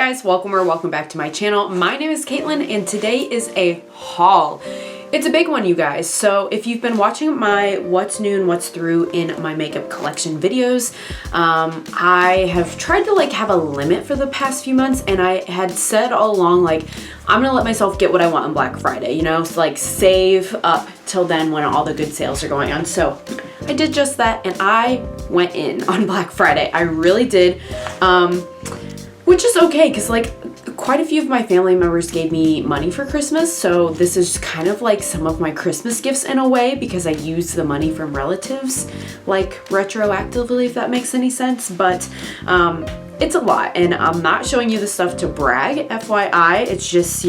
guys, welcome back to my channel. My name is Caitlin and today is a haul. It's a big one, you guys. So if you've been watching my what's new and what's through in my makeup collection videos, I have tried to have a limit for the past few months, and I had said all along I'm gonna let myself get what I want on Black Friday, so save up till then when all the good sales are going on. So I did just that and I went in on Black Friday. I really did. Which is okay, because quite a few of my family members gave me money for Christmas, so this is kind of some of my Christmas gifts in a way, because I used the money from relatives retroactively, if that makes any sense. But it's a lot, and I'm not showing you the stuff to brag, FYI. It's just,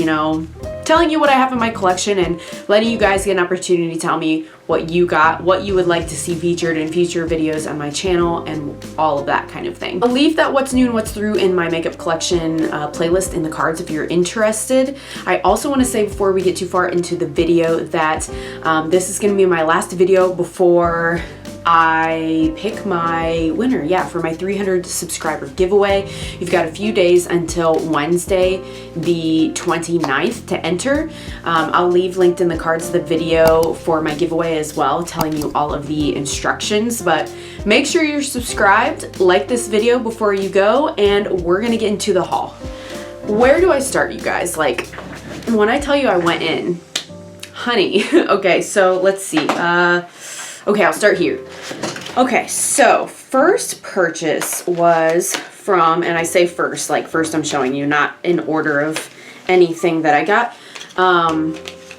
telling you what I have in my collection and letting you guys get an opportunity to tell me what you got, what you would like to see featured in future videos on my channel, and all of that kind of thing. I'll leave that what's new and what's through in my makeup collection playlist in the cards if you're interested. I also want to say before we get too far into the video that this is going to be my last video before I pick my winner, for my 300 subscriber giveaway. You've got a few days until Wednesday, the 29th to enter. I'll leave linked in the cards the video for my giveaway as well, telling you all of the instructions. But make sure you're subscribed, like this video before you go, and we're gonna get into the haul. Where do I start, you guys? When I tell you I went in, honey. Okay, so let's see. Okay, I'll start here. Okay, so first purchase was from, and I say first, first I'm showing you, not in order of anything that I got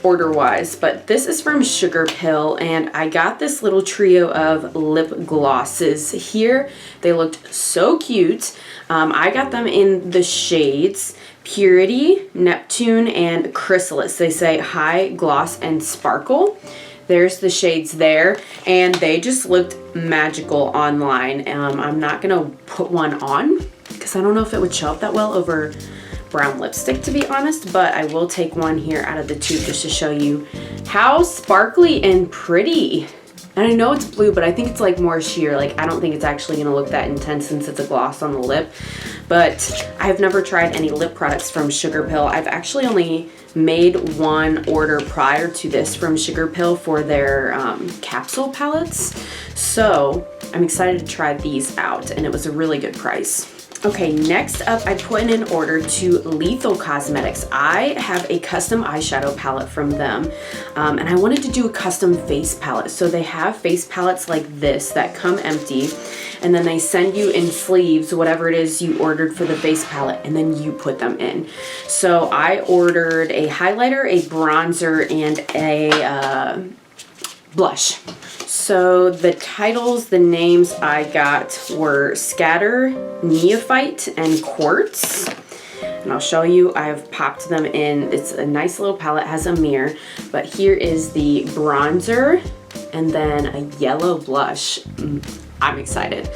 order-wise, but this is from Sugarpill, and I got this little trio of lip glosses here. They looked so cute. I got them in the shades Purity, Neptune, and Chrysalis. They say High Gloss and Sparkle. There's the shades there, and they just looked magical online. I'm not gonna put one on because I don't know if it would show up that well over brown lipstick, to be honest, but I will take one here out of the tube just to show you how sparkly and pretty. And I know it's blue, but I think it's more sheer. I don't think it's actually gonna look that intense since it's a gloss on the lip. But I've never tried any lip products from Sugarpill. I've actually only made one order prior to this from Sugarpill for their capsule palettes. So I'm excited to try these out, and it was a really good price. Okay, next up, I put in an order to Lethal Cosmetics. I have a custom eyeshadow palette from them, and I wanted to do a custom face palette. So they have face palettes like this that come empty, and then they send you in sleeves whatever it is you ordered for the face palette, and then you put them in. So I ordered a highlighter, a bronzer, and a blush. So the titles, the names I got were Scatter, Neophyte, and Quartz. And I'll show you, I've popped them in. It's a nice little palette, has a mirror, but here is the bronzer and then a yellow blush. I'm excited.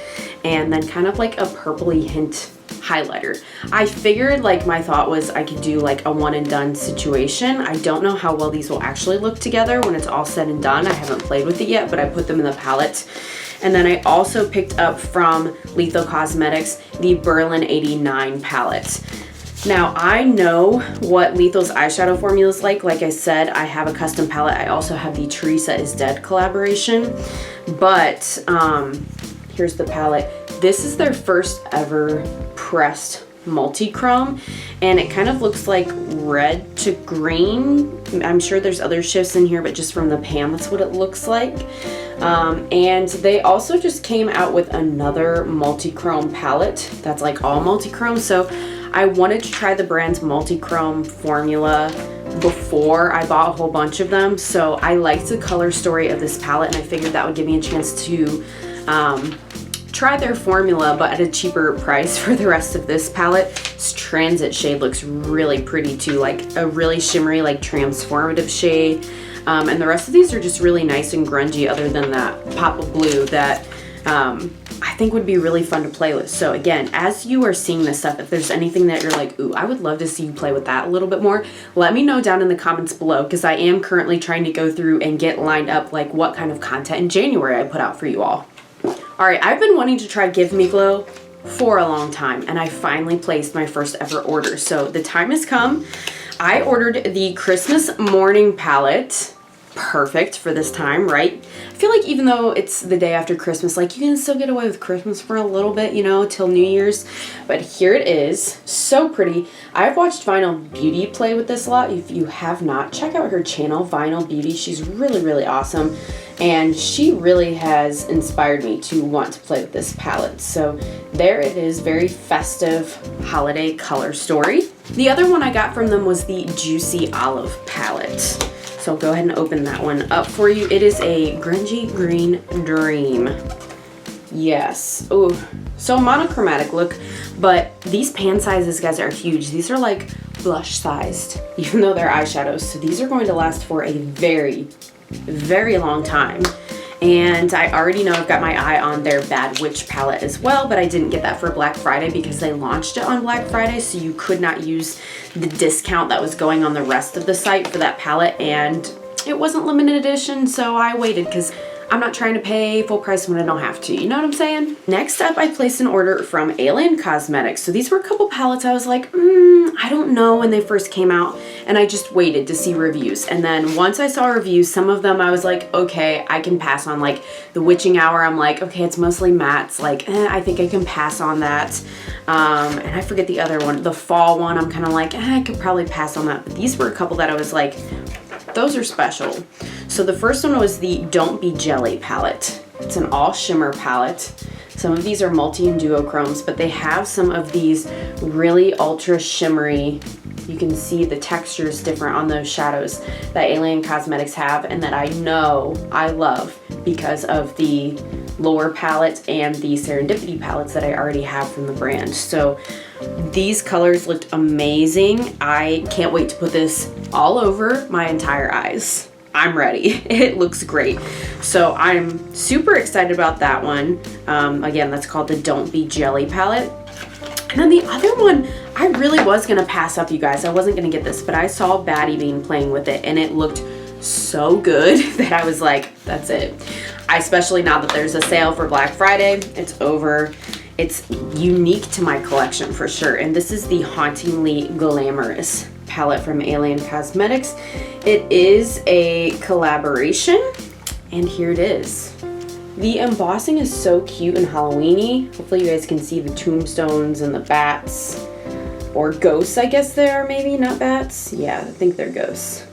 And then kind of a purpley hint highlighter. I figured my thought was I could do a one and done situation. I don't know how well these will actually look together when it's all said and done. I haven't played with it yet, but I put them in the palette. And then I also picked up from Lethal Cosmetics the Berlin 89 palette. Now I know what Lethal's eyeshadow formula is like. Like I said, I have a custom palette. I also have the Teresa is Dead collaboration, but here's the palette. This is their first ever pressed multi-chrome, and it kind of looks like red to green. I'm sure there's other shifts in here, but just from the pan, that's what it looks like. And they also just came out with another multi-chrome palette that's all multi-chrome. So I wanted to try the brand's multi-chrome formula before I bought a whole bunch of them. So I liked the color story of this palette, and I figured that would give me a chance to try their formula, but at a cheaper price for the rest of this palette. This Transit shade looks really pretty too, a really shimmery, transformative shade. And the rest of these are just really nice and grungy, other than that pop of blue that I think would be really fun to play with. So again, as you are seeing this stuff, if there's anything that you're ooh, I would love to see you play with that a little bit more, let me know down in the comments below, because I am currently trying to go through and get lined up what kind of content in January I put out for you all. All right, I've been wanting to try Give Me Glow for a long time, and I finally placed my first ever order. So the time has come. I ordered the Christmas morning palette. Perfect for this time, right? I feel like even though it's the day after Christmas, like you can still get away with Christmas for a little bit, you know, till New Year's. But here it is, so pretty. I've watched Vinyl Beauty play with this a lot. If you have not, check out her channel, Vinyl Beauty. She's really, really awesome. And she really has inspired me to want to play with this palette. So there it is, very festive holiday color story. The other one I got from them was the Juicy Olive palette. So I'll go ahead and open that one up for you. It is a grungy green dream. Yes. Oh, so monochromatic look, but these pan sizes, guys, are huge. These are like blush sized, even though they're eyeshadows. So these are going to last for a very, very long time. And I already know I've got my eye on their Bad Witch palette as well, but I didn't get that for Black Friday because they launched it on Black Friday, so you could not use the discount that was going on the rest of the site for that palette, and it wasn't limited edition, so I waited because I'm not trying to pay full price when I don't have to, you know what I'm saying? Next up, I placed an order from Alien Cosmetics. So these were a couple palettes I was like, I don't know when they first came out, and I just waited to see reviews. And then once I saw reviews, some of them I was like, okay, I can pass on. Like the Witching Hour, I'm like, okay, it's mostly mattes. Like, I think I can pass on that. And I forget the other one. The Fall one, I'm kind of like, I could probably pass on that. But these were a couple that I was like, those are special. So the first one was the Don't Be Jelly palette. It's an all shimmer palette. Some of these are multi and duochromes, but they have some of these really ultra shimmery, you can see the textures different on those shadows that Alien Cosmetics have and that I know I love because of the Lure palette and the Serendipity palettes that I already have from the brand. So these colors looked amazing. I can't wait to put this all over my entire eyes. I'm ready. It looks great. So I'm super excited about that one. Again, that's called the Don't Be Jelly palette. And then the other one, I really was gonna pass up, you guys. I wasn't gonna get this, but I saw Baddie Bean playing with it and it looked so good that I was like, that's it. Especially now that there's a sale for Black Friday, it's over. It's unique to my collection for sure. And this is the Hauntingly Glamorous palette from Alien Cosmetics. It is a collaboration, and here it is. The embossing is so cute and Halloween-y. Hopefully you guys can see the tombstones and the bats, or ghosts, I guess they are, maybe, not bats. Yeah, I think they're ghosts.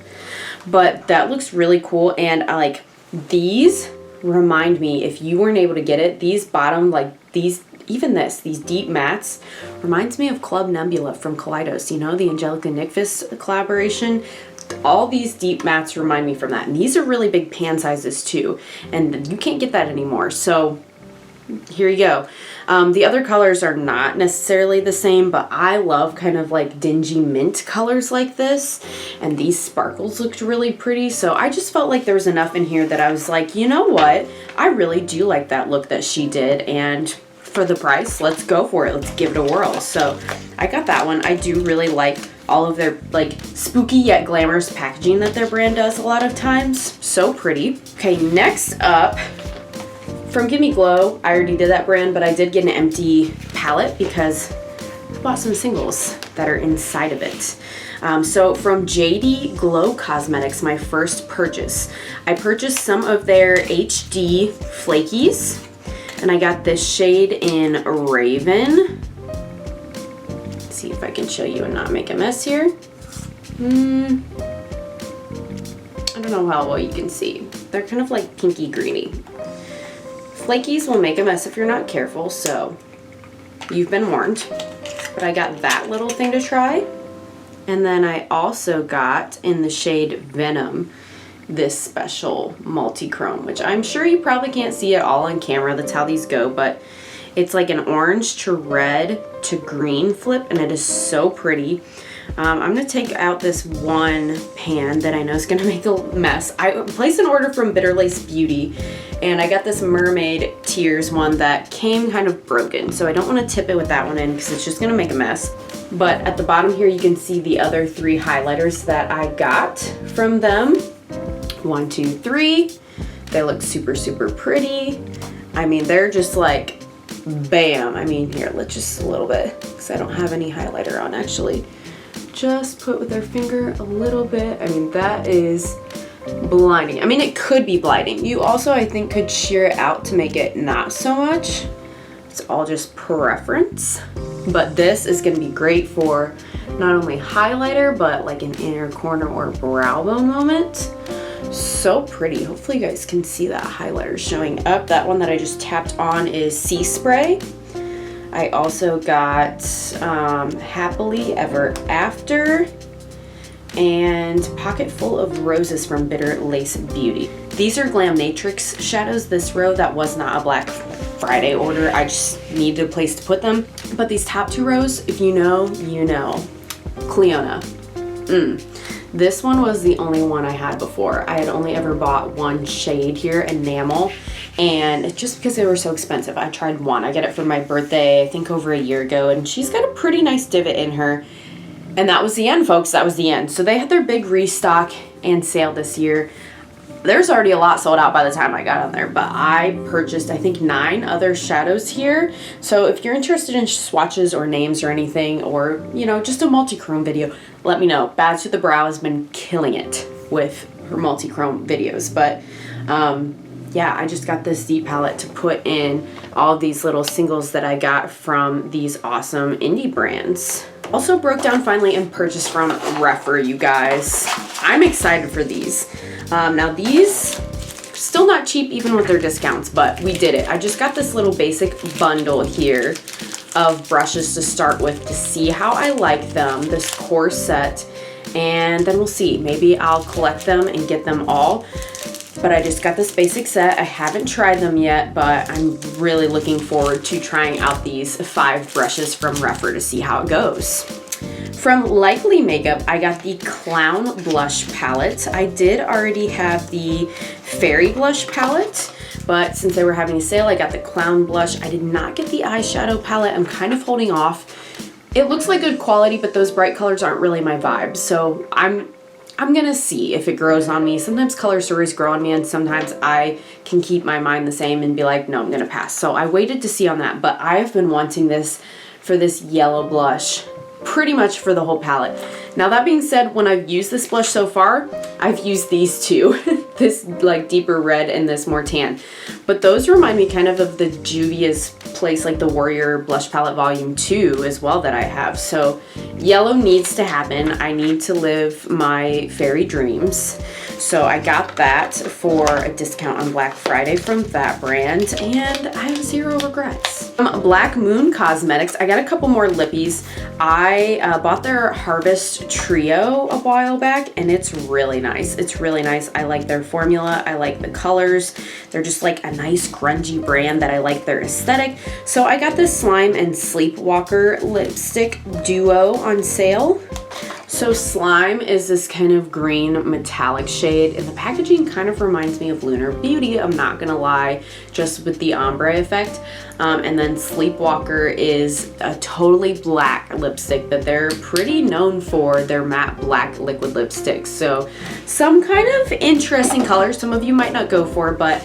But that looks really cool, and I like these remind me, if you weren't able to get it, these bottom, like these, even this, these deep mattes, reminds me of Club Nebula from Kaleidos, you know, the Angelica Nyquist collaboration. All these deep mattes remind me from that. And these are really big pan sizes too, and you can't get that anymore. So here you go. The other colors are not necessarily the same, but I love kind of like dingy mint colors like this, and these sparkles looked really pretty. So I just felt like there was enough in here that I was like, you know what, I really do like that look that she did, and for the price, let's go for it. Let's give it a whirl. So I got that one. I do really like all of their like spooky yet glamorous packaging that their brand does a lot of times. So pretty. Okay, next up, from Gimme Glow, I already did that brand, but I did get an empty palette because I bought some singles that are inside of it. So from JD Glow Cosmetics, my first purchase, I purchased some of their HD Flakies, and I got this shade in Raven. Let's see if I can show you and not make a mess here. I don't know how well you can see. They're kind of like pinky greeny. Flakies will make a mess if you're not careful, so you've been warned. But I got that little thing to try. And then I also got, in the shade Venom, this special multi-chrome, which I'm sure you probably can't see it all on camera. That's how these go, but it's like an orange to red to green flip, and it is so pretty. I'm gonna take out this one pan that I know is gonna make a mess. I placed an order from Bitter Lace Beauty, and I got this Mermaid Tears one that came kind of broken, so I don't want to tip it with that one in because it's just gonna make a mess. But at the bottom here you can see the other 3 highlighters that I got from them. 1, 2, 3. They look super, super pretty. I mean, they're just like bam. I mean, here, let's just a little bit, because I don't have any highlighter on actually. Just put with our finger a little bit. I mean, that is blinding. I mean, it could be blinding. You also, I think, could sheer it out to make it not so much. It's all just preference. But this is gonna be great for not only highlighter, but like an inner corner or brow bone moment. So pretty. Hopefully you guys can see that highlighter showing up. That one that I just tapped on is Sea Spray. I also got Happily Ever After and Pocket Full of Roses from Bitter Lace Beauty. These are Glam Matrix shadows. This row, that was not a Black Friday order. I just needed a place to put them. But these top two rows, if you know, you know. Cleona. This one was the only one I had before. I had only ever bought one shade here, Enamel, and just because they were so expensive, I tried one. I got it for my birthday, I think over a year ago, and she's got a pretty nice divot in her. And that was the end, folks. That was the end. So they had their big restock and sale this year. There's already a lot sold out by the time I got on there, but I purchased, I think, 9 other shadows here. So if you're interested in swatches or names or anything, or, you know, just a multi-chrome video, let me know. Bad to the Brow has been killing it with her multi-chrome videos. But yeah, I just got this deep palette to put in all of these little singles that I got from these awesome indie brands. Also broke down finally and purchased from Refer, you guys. I'm excited for these. Now these, still not cheap even with their discounts, but we did it. I just got this little basic bundle here of brushes to start with to see how I like them, this core set, and then we'll see. Maybe I'll collect them and get them all. But I just got this basic set. I haven't tried them yet, but I'm really looking forward to trying out these 5 brushes from Refer to see how it goes. From Likely Makeup, I got the Clown Blush Palette. I did already have the Fairy Blush Palette, but since they were having a sale, I got the Clown Blush. I did not get the Eyeshadow Palette. I'm kind of holding off. It looks like good quality, but those bright colors aren't really my vibe, so I'm gonna see if it grows on me. Sometimes color stories grow on me, and sometimes I can keep my mind the same and be like, no, I'm gonna pass. So I waited to see on that, but I have been wanting this for this yellow blush pretty much for the whole palette. Now that being said, when I've used this blush so far, I've used these two, this like deeper red and this more tan. But those remind me kind of the Juvia's Place, like the Warrior Blush Palette Volume 2 as well that I have. So yellow needs to happen. I need to live my fairy dreams. So I got that for a discount on Black Friday from that brand, and I have 0 regrets. Black Moon Cosmetics, I got a couple more lippies. I bought their Harvest Trio a while back, and it's really nice. It's really nice. I like their formula. I like the colors. They're just like a nice grungy brand that I like their aesthetic. So I got this Slime and Sleepwalker lipstick duo on sale. So Slime is this kind of green metallic shade, and the packaging kind of reminds me of Lunar Beauty, I'm not gonna lie, just with the ombre effect. And then Sleepwalker is a totally black lipstick that they're pretty known for, their matte black liquid lipsticks. So some kind of interesting colors some of you might not go for, but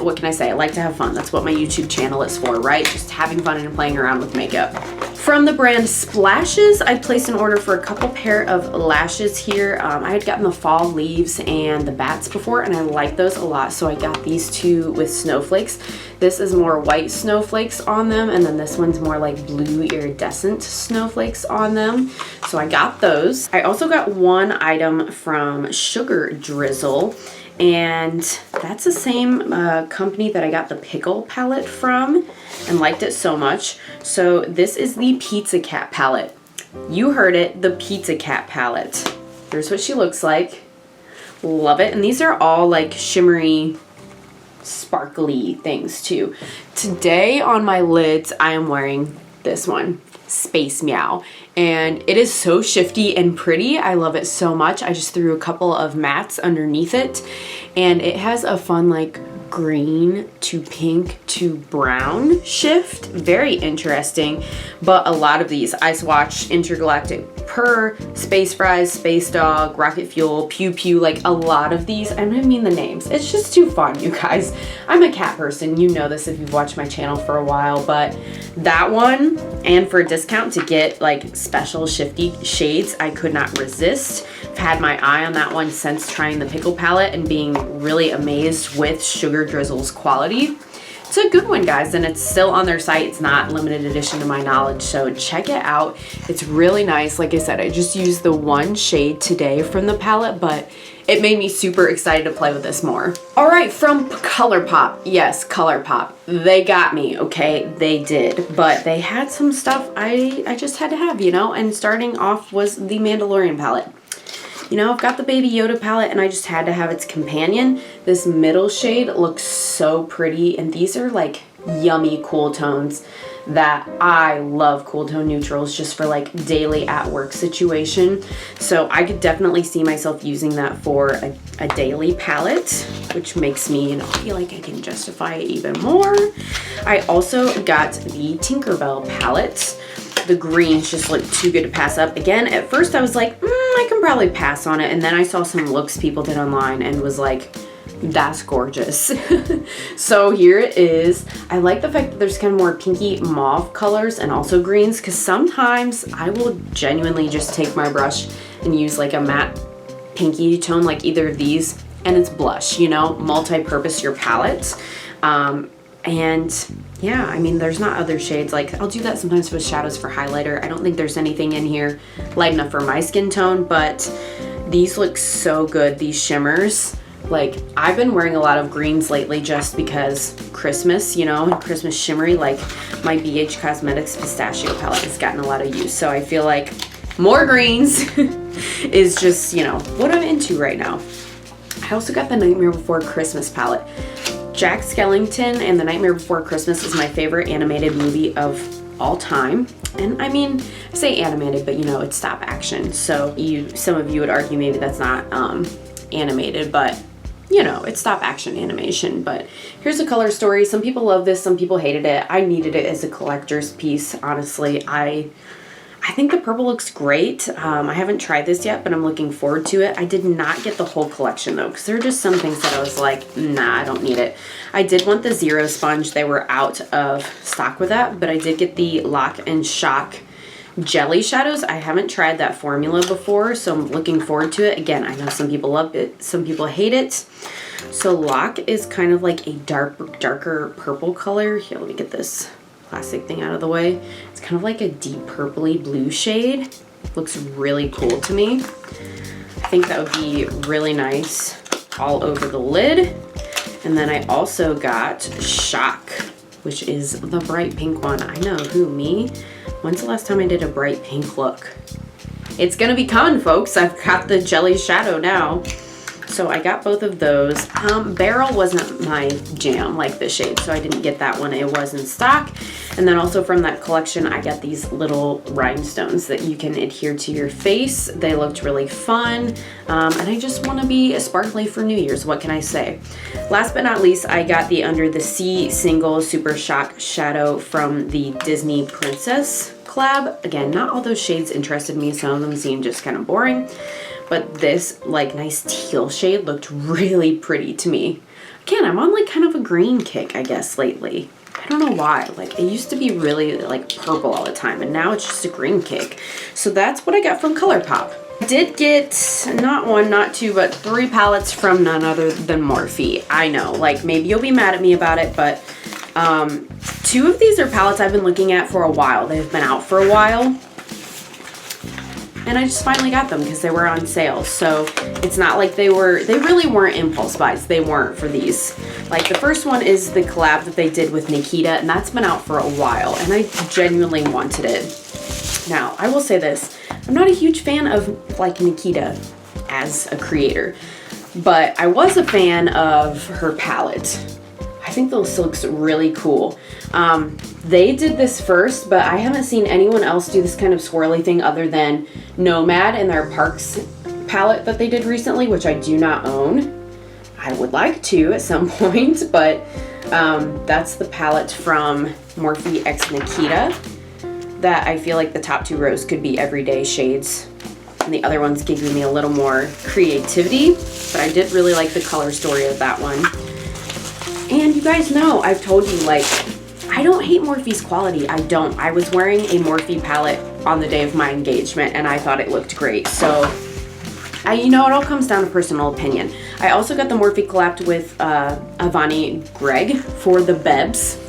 what can I say? I like to have fun. That's what my YouTube channel is for, right? Just having fun and playing around with makeup. From the brand Splashes, I placed an order for a couple pair of lashes here. I had gotten the Fall Leaves and the Bats before, and I like those a lot, so I got these 2 with snowflakes. This is more white snowflakes on them, and then this one's more like blue iridescent snowflakes on them. So I got those. I also got one item from Sugar Drizzle, and that's the same company that I got the Pickle palette from and liked it so much. So this is the Pizza Cat palette. You heard it, the Pizza Cat palette. Here's what she looks like. Love it. And these are all like shimmery, sparkly things too. Today on my lids, I am wearing this one, Space Meow, and it is so shifty and pretty. I love it so much. I just threw a couple of mattes underneath it, and it has a fun like green to pink to brown shift. Very interesting. But a lot of these, I swatched Intergalactic Purr, Space Fries, Space Dog, Rocket Fuel, Pew Pew, like a lot of these. I don't mean the names. It's just too fun, you guys. I'm a cat person. You know this if you've watched my channel for a while, but that one, and for a discount to get like special shifty shades, I could not resist. I've had my eye on that one since trying the Pickle palette and being really amazed with Sugar Drizzle's quality. It's a good one, guys, and it's still on their site. It's not limited edition to my knowledge, so check it out. It's really nice. Like I said, I just used the one shade today from the palette, but it made me super excited to play with this more. All right, from ColourPop. Yes, ColourPop. They got me, okay? They did, but they had some stuff I just had to have, you know, and starting off was the Mandalorian palette. You know, I've got the Baby Yoda palette and I just had to have its companion. This middle shade looks so pretty, and these are like yummy cool tones that I love. Cool tone neutrals just for like daily at work situation. So I could definitely see myself using that for a daily palette, which makes me, you know, feel like I can justify it even more. I also got the Tinkerbell palette. The greens just look too good to pass up. Again, at first I was like, I can probably pass on it. And then I saw some looks people did online and was like, that's gorgeous. So here it is. I like the fact that there's kind of more pinky mauve colors and also greens, because sometimes I will genuinely just take my brush and use like a matte pinky tone like either of these, and it's blush, you know, multi-purpose your palette. And yeah, I mean, there's not other shades. Like, I'll do that sometimes with shadows for highlighter. I don't think there's anything in here light enough for my skin tone, but these look so good, these shimmers. Like, I've been wearing a lot of greens lately just because Christmas, you know, and Christmas shimmery, like my BH Cosmetics Pistachio palette has gotten a lot of use. So I feel like more greens is just, you know, what I'm into right now. I also got the Nightmare Before Christmas palette. Jack Skellington and The Nightmare Before Christmas is my favorite animated movie of all time. And I mean, I say animated, but you know, it's stop action. So some of you would argue maybe that's not animated, but you know, it's stop action animation. But here's a color story. Some people love this, some people hated it. I needed it as a collector's piece, honestly. I think the purple looks great. I haven't tried this yet, but I'm looking forward to it. I did not get the whole collection though, because there are just some things that I was like, nah, I don't need it. I did want the Zero Sponge. They were out of stock with that, but I did get the Lock and Shock Jelly Shadows. I haven't tried that formula before, so I'm looking forward to it. Again, I know some people love it, some people hate it. So Lock is kind of like a darker purple color. Here, let me get this plastic thing out of the way. It's kind of like a deep purpley blue shade. Looks really cool to me. I think that would be really nice all over the lid. And then I also got Shock, which is the bright pink one. I know, who, me? When's the last time I did a bright pink look? It's gonna be coming, folks. I've got the Jelly Shadow now. So I got both of those. Beryl wasn't my jam, like this shade, so I didn't get that one. It was in stock. And then also from that collection, I got these little rhinestones that you can adhere to your face. They looked really fun. And I just want to be sparkly for New Year's. What can I say? Last but not least, I got the Under the Sea Single Super Shock Shadow from the Disney Princess collab. Again, not all those shades interested me. Some of them seemed just kind of boring. But this like nice teal shade looked really pretty to me. Again, I'm on like kind of a green kick, I guess, lately. I don't know why. Like, it used to be really like purple all the time, and now it's just a green kick. So that's what I got from ColourPop. I did get not one, not two, but 3 palettes from none other than Morphe. I know, like, maybe you'll be mad at me about it, but 2 of these are palettes I've been looking at for a while. They've been out for a while. And I just finally got them because they were on sale. So it's not like they really weren't impulse buys. They weren't for these. Like, the first one is the collab that they did with Nikita, and that's been out for a while, and I genuinely wanted it. Now, I will say this. I'm not a huge fan of like Nikita as a creator, but I was a fan of her palette. I think this looks really cool. They did this first, but I haven't seen anyone else do this kind of swirly thing other than Nomad in their Parks palette that they did recently, which I do not own. I would like to at some point, but that's the palette from Morphe x Nikita. that I feel like the top 2 rows could be everyday shades, and the other one's giving me a little more creativity, but I did really like the color story of that one. And you guys know, I've told you, like, I don't hate Morphe's quality. I don't. I was wearing a Morphe palette on the day of my engagement, and I thought it looked great. So, you know, it all comes down to personal opinion. I also got the Morphe collabed with Avani Greg for the Bebs.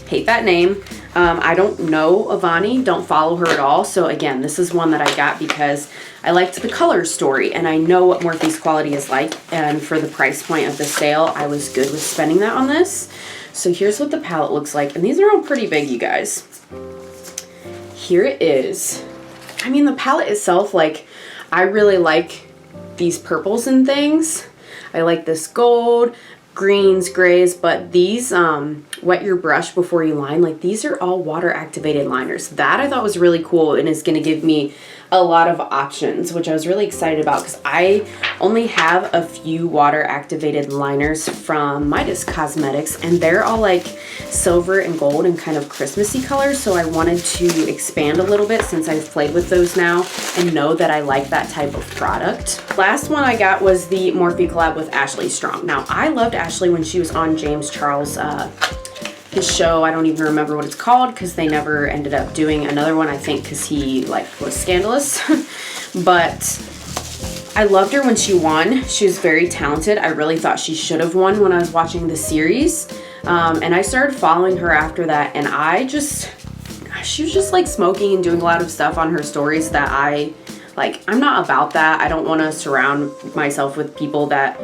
Hate that name. I don't know Avani, don't follow her at all. So again, this is one that I got because I liked the color story and I know what Morphe's quality is like. And for the price point of the sale, I was good with spending that on this. So here's what the palette looks like. And these are all pretty big, you guys. Here it is. I mean, the palette itself, like, I really like these purples and things. I like this gold, greens, grays, but these wet your brush before you line, like these are all water activated liners. That I thought was really cool and is going to give me a lot of options, which I was really excited about because I only have a few water activated liners from Midas Cosmetics and they're all like silver and gold and kind of Christmassy colors, so I wanted to expand a little bit since I've played with those now and know that I like that type of product. Last one I got was the Morphe collab with Ashley Strong. Now I loved Ashley when she was on James Charles' his show. I don't even remember what it's called because they never ended up doing another one, I think because he like was scandalous. But I loved her when she won. She was very talented. I really thought she should have won when I was watching the series. And I started following her after that and she was just like smoking and doing a lot of stuff on her stories that I'm not about that. I don't want to surround myself with people that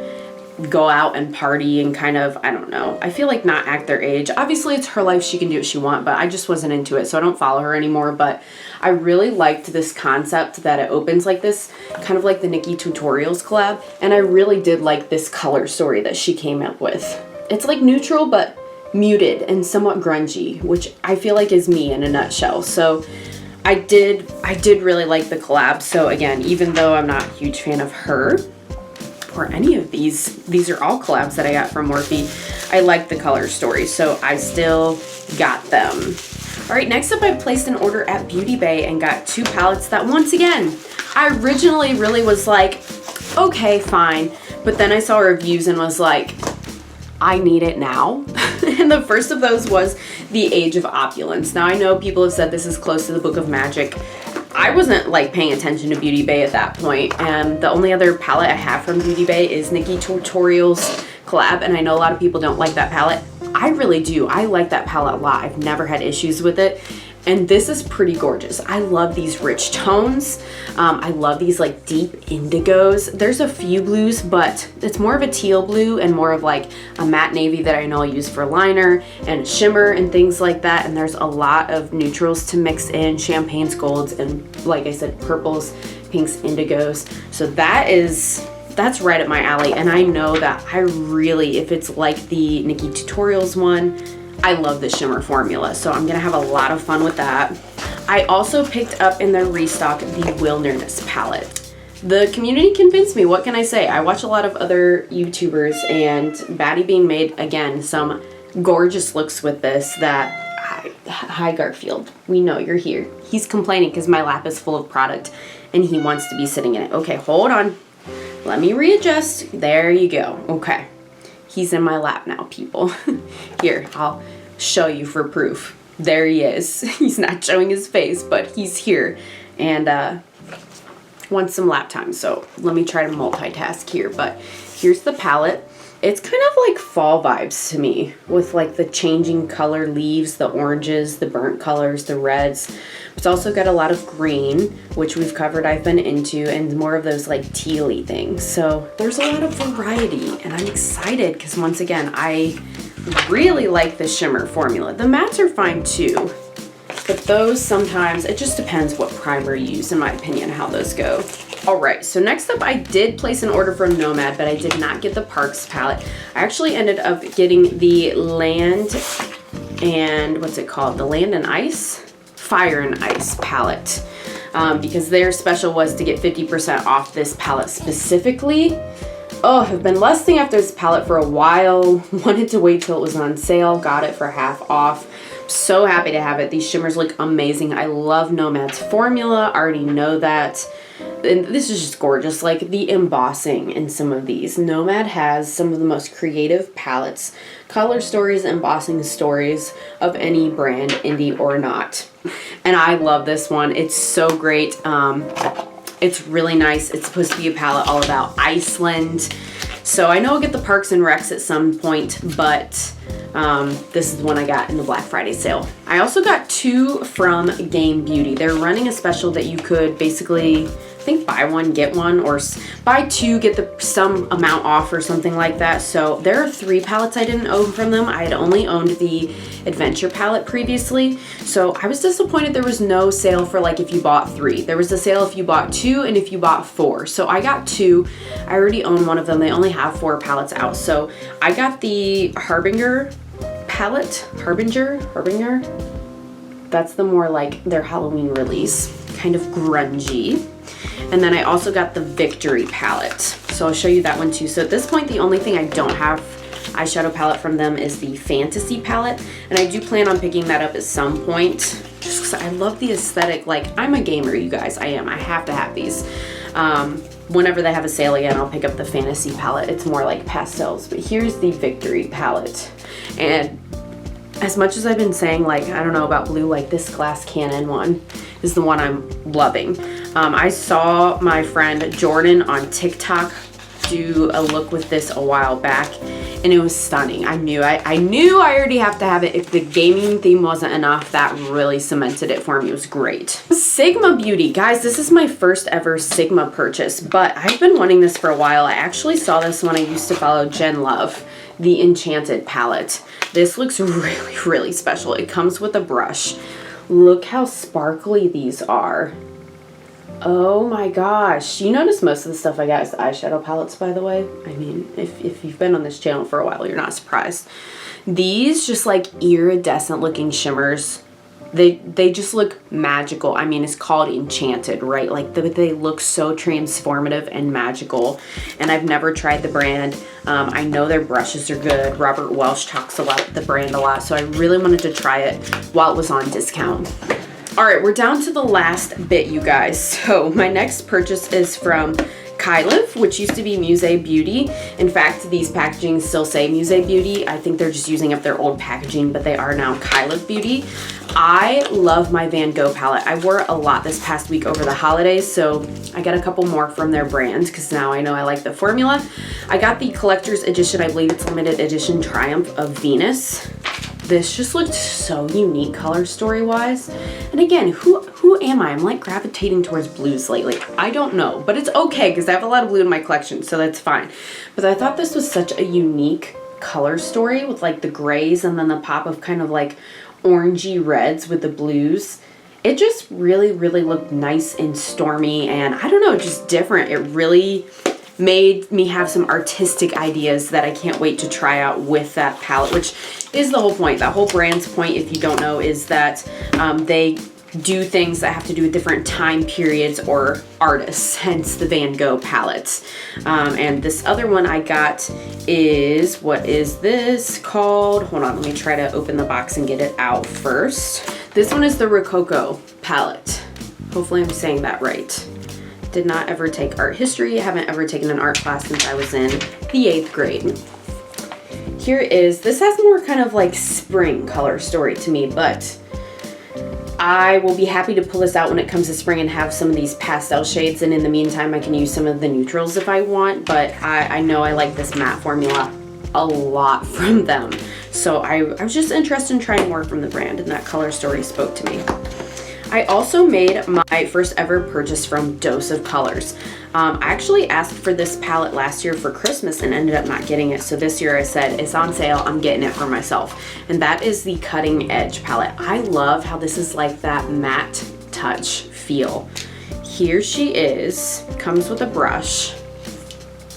go out and party and kind of, I don't know, I feel like not act their age. Obviously it's her life, she can do what she wants, but I just wasn't into it, so I don't follow her anymore. But I really liked this concept that it opens like this, kind of like the Nikki Tutorials collab, and I really did like this color story that she came up with. It's like neutral but muted and somewhat grungy, which I feel like is me in a nutshell. So I did really like the collab. So again, even though I'm not a huge fan of her or any of these are all collabs that I got from Morphe, I like the color story, so I still got them. All right, next up I placed an order at Beauty Bay and got 2 palettes that once again, I originally really was like, okay, fine, but then I saw reviews and was like, I need it now. And the first of those was the Age of Opulence. Now I know people have said this is close to the Book of Magic. I wasn't like paying attention to Beauty Bay at that point, and the only other palette I have from Beauty Bay is Nikki Tutorials collab, and I know a lot of people don't like that palette. I really do. I like that palette a lot. I've never had issues with it. And this is pretty gorgeous. I love these rich tones. I love these like deep indigos. There's a few blues, but it's more of a teal blue and more of like a matte navy that I know I use for liner and shimmer and things like that. And there's a lot of neutrals to mix in, champagnes, golds, and like I said, purples, pinks, indigos. So that's right up my alley. And I know that I really, if it's like the Nikki Tutorials one, I love the shimmer formula, so I'm gonna have a lot of fun with that. I also picked up in their restock the Wilderness palette. The community convinced me, what can I say? I watch a lot of other YouTubers and Baddie Bean made, again, some gorgeous looks with this that, hi Garfield, we know you're here. He's complaining because my lap is full of product and he wants to be sitting in it. Okay, hold on. Let me readjust. There you go. Okay. He's in my lap now, people. Here, I'll show you for proof. There he is. He's not showing his face, but he's here and wants some lap time. So let me try to multitask here. But here's the palette. It's kind of like fall vibes to me with like the changing color leaves, the oranges, the burnt colors, the reds. It's also got a lot of green, which we've covered, I've been into, and more of those like tealy things. So there's a lot of variety and I'm excited because once again, I really like the shimmer formula. The mattes are fine too, but those sometimes, it just depends what primer you use in my opinion, how those go. All right, so next up I did place an order from Nomad, but I did not get the Parks palette. I actually ended up getting the Land and, what's it called? The Land and Ice? Fire and Ice palette. Because their special was to get 50% off this palette specifically. Oh, I've been lusting after this palette for a while. Wanted to wait till it was on sale. Got it for half off. So happy to have it. These shimmers look amazing. I love Nomad's formula. I already know that. And this is just gorgeous. Like the embossing in some of these. Nomad has some of the most creative palettes, color stories, embossing stories of any brand, indie or not. And I love this one. It's so great. It's really nice. It's supposed to be a palette all about Iceland. So I know I'll get the Parks and Recs at some point, but this is the one I got in the Black Friday sale. I also got 2 from Game Beauty. They're running a special that you could basically, I think, buy one, get one, or buy 2, get some amount off or something like that. So there are 3 palettes I didn't own from them. I had only owned the Adventure palette previously. So I was disappointed there was no sale for like if you bought 3. There was a sale if you bought 2 and if you bought 4. So I got 2. I already own one of them. They only have 4 palettes out. So I got the Harbinger palette. Harbinger? That's the more like their Halloween release. Kind of grungy. And then I also got the Victory palette. So I'll show you that one too. So at this point, the only thing I don't have eyeshadow palette from them is the Fantasy palette. And I do plan on picking that up at some point. Just because I love the aesthetic. Like, I'm a gamer, you guys. I am. I have to have these. Whenever they have a sale again, I'll pick up the Fantasy palette. It's more like pastels. But here's the Victory palette. And as much as I've been saying, like, I don't know about blue, like this Glass Cannon one is the one I'm loving. I saw my friend Jordan on TikTok do a look with this a while back, and it was stunning. I knew I already have to have it. If the gaming theme wasn't enough, that really cemented it for me. It was great. Sigma Beauty. Guys, this is my first ever Sigma purchase, but I've been wanting this for a while. I actually saw this when I used to follow Jen Love, the Enchanted palette. This looks really, really special. It comes with a brush. Look how sparkly these are. Oh my gosh. You notice most of the stuff I got is the eyeshadow palettes, by the way. I mean, if you've been on this channel for a while, you're not surprised. These just like iridescent looking shimmers, they just look magical. I mean, it's called Enchanted, right? Like they look so transformative and magical. And I've never tried the brand. I know their brushes are good. Robert Welsh talks about the brand a lot, so I really wanted to try it while it was on discount. All right, we're down to the last bit, you guys. So my next purchase is from Kyliv, which used to be Musée Beauty. In fact, these packagings still say Musée Beauty. I think they're just using up their old packaging, but they are now Kyliv Beauty. I love my Van Gogh palette. I wore it a lot this past week over the holidays, so I got a couple more from their brand because now I know I like the formula. I got the collector's edition. I believe it's limited edition Triumph of Venus. This just looked so unique color story wise. And again, who am I? I'm like gravitating towards blues lately. I don't know, but it's okay because I have a lot of blue in my collection, so that's fine. But I thought this was such a unique color story with like the grays and then the pop of kind of like orangey reds with the blues. It just really, really looked nice and stormy and I don't know, just different. It really made me have some artistic ideas that I can't wait to try out with that palette, which is the whole point. That whole brand's point, if you don't know, is that they do things that have to do with different time periods or artists, hence the Van Gogh palettes. And this other one I got is, what is this called? Hold on, let me try to open the box and get it out first. This one is the Rococo palette. Hopefully I'm saying that right. Did not ever take art history. Haven't ever taken an art class since I was in the 8th grade. Here is, this has more kind of like spring color story to me, but I will be happy to pull this out when it comes to spring and have some of these pastel shades, and in the meantime I can use some of the neutrals if I want, but I know I like this matte formula a lot from them. So I was just interested in trying more from the brand, and that color story spoke to me. I also made my first ever purchase from Dose of Colors. I actually asked for this palette last year for Christmas and ended up not getting it. So this year I said, it's on sale, I'm getting it for myself. And that is the Cutting Edge palette. I love how this is like that matte touch feel. Here she is, comes with a brush.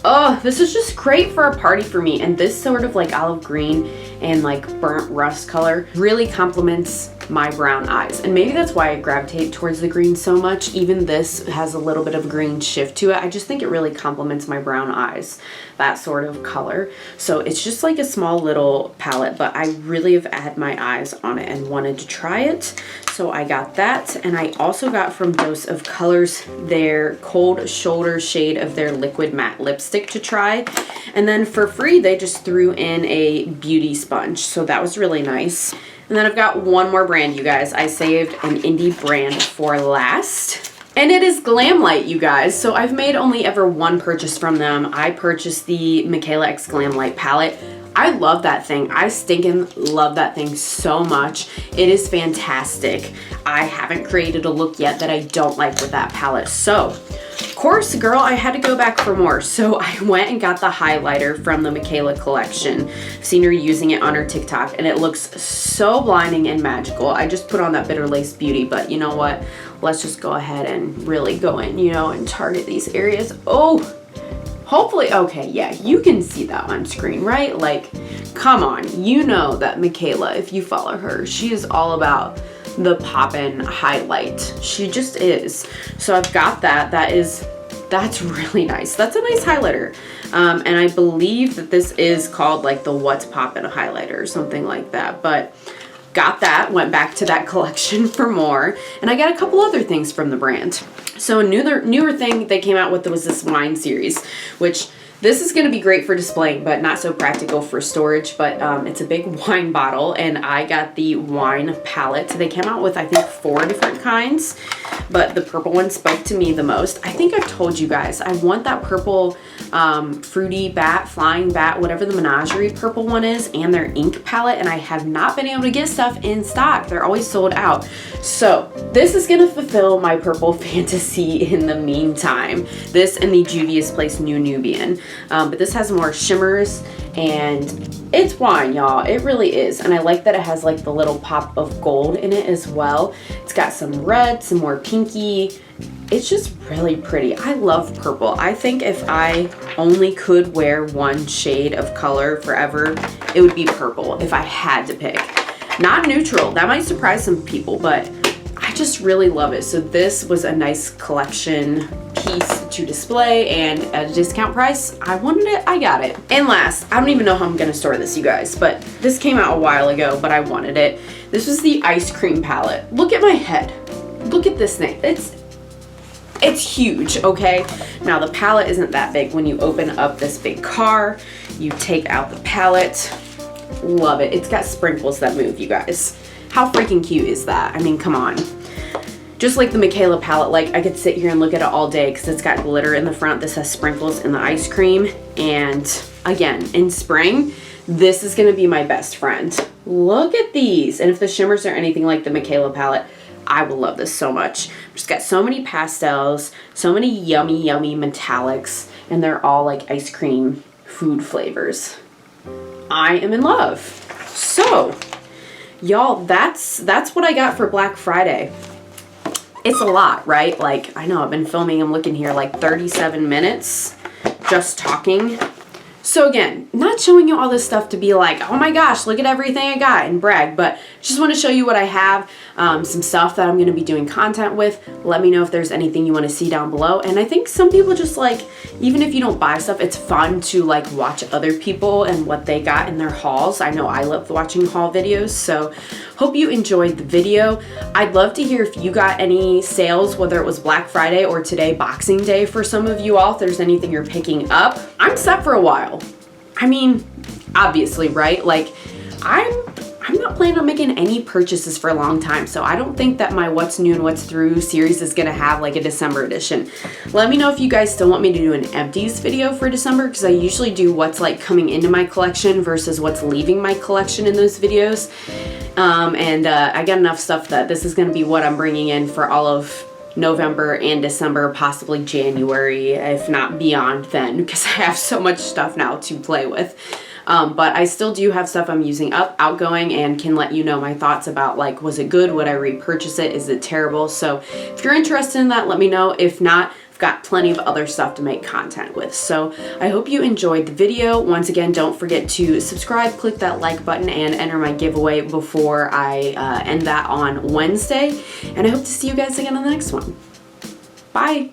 Oh, this is just great for a party for me. And this sort of like olive green and like burnt rust color really complements my brown eyes. And maybe that's why I gravitate towards the green so much. Even this has a little bit of a green shift to it. I just think it really complements my brown eyes, that sort of color. So it's just like a small little palette, but I really have had my eyes on it and wanted to try it. So I got that, and I also got from Dose of Colors their Cold Shoulder shade of their liquid matte lipstick to try. And then for free, they just threw in a beauty sponge. So that was really nice. And then I've got one more brand, you guys. I saved an indie brand for last. And it is Glamlight, you guys. So I've made only ever one purchase from them. I purchased the Michaela X Glamlight palette. I love that thing. I stinking love that thing so much. It is fantastic. I haven't created a look yet that I don't like with that palette. So, of course, girl, I had to go back for more. So I went and got the highlighter from the Michaela collection. I've seen her using it on her TikTok, and it looks so blinding and magical. I just put on that Bitter Lace Beauty, but you know what? Let's just go ahead and really go in, you know, and target these areas. Oh! Hopefully, okay, yeah, you can see that on screen, right? Like, come on, you know that Michaela, if you follow her, she is all about the poppin' highlight. She just is. So I've got that. That's really nice. That's a nice highlighter. And I believe that this is called like the What's Poppin' highlighter or something like that. But got that, went back to that collection for more, and I got a couple other things from the brand. So a newer thing they came out with was this wine series, which this is going to be great for displaying, but not so practical for storage. But it's a big wine bottle, and I got the wine palette. They came out with, I think, 4 different kinds, but the purple one spoke to me the most. I think I've told you guys, I want that purple fruity bat, flying bat, whatever the menagerie purple one is, and their ink palette, and I have not been able to get stuff in stock. They're always sold out. So this is going to fulfill my purple fantasy in the meantime. This and the Juvia's Place New Nubian. But this has more shimmers, and it's wine, y'all. It really is. And I like that it has like the little pop of gold in it as well. It's got some red, some more pinky. It's just really pretty. I love purple. I think if I only could wear one shade of color forever, it would be purple if I had to pick. Not neutral. That might surprise some people, but I just really love it. So this was a nice collection piece to display, and at a discount price, I wanted it, I got it. And last, I don't even know how I'm gonna store this, you guys, but this came out a while ago, but I wanted it. This was the Ice Cream palette. Look at my head. Look at this thing. It's huge, okay? Now the palette isn't that big. When you open up this big car, you take out the palette. Love it. It's got sprinkles that move, you guys. How freaking cute is that? I mean, come on. Just like the Michaela palette, like I could sit here and look at it all day because it's got glitter in the front. This has sprinkles in the ice cream. And again, in spring, this is gonna be my best friend. Look at these. And if the shimmers are anything like the Michaela palette, I will love this so much. Just got so many pastels, so many yummy, yummy metallics, and they're all like ice cream food flavors. I am in love. So, y'all, that's what I got for Black Friday. It's a lot, right? Like, I know I've been filming, I'm looking here, like 37 minutes just talking. So again, not showing you all this stuff to be like, oh my gosh, look at everything I got and brag, but just want to show you what I have, some stuff that I'm going to be doing content with. Let me know if there's anything you want to see down below. And I think some people just like, even if you don't buy stuff, it's fun to like watch other people and what they got in their hauls. I know I love watching haul videos, so hope you enjoyed the video. I'd love to hear if you got any sales, whether it was Black Friday or today, Boxing Day for some of you all, if there's anything you're picking up. I'm set for a while. I mean, obviously, right? Like, I'm not planning on making any purchases for a long time, so I don't think that my What's New and What's Through series is gonna have like a December edition. Let me know if you guys still want me to do an empties video for December, because I usually do what's like coming into my collection versus what's leaving my collection in those videos. I got enough stuff that this is gonna be what I'm bringing in for all of November and December, possibly January, if not beyond then, because I have so much stuff now to play with. But I still do have stuff I'm using up, outgoing, and can let you know my thoughts about like, was it good? Would I repurchase it? Is it terrible? So if you're interested in that, let me know. If not, I've got plenty of other stuff to make content with. So I hope you enjoyed the video. Once again, don't forget to subscribe, click that like button, and enter my giveaway before I end that on Wednesday. And I hope to see you guys again on the next one. Bye.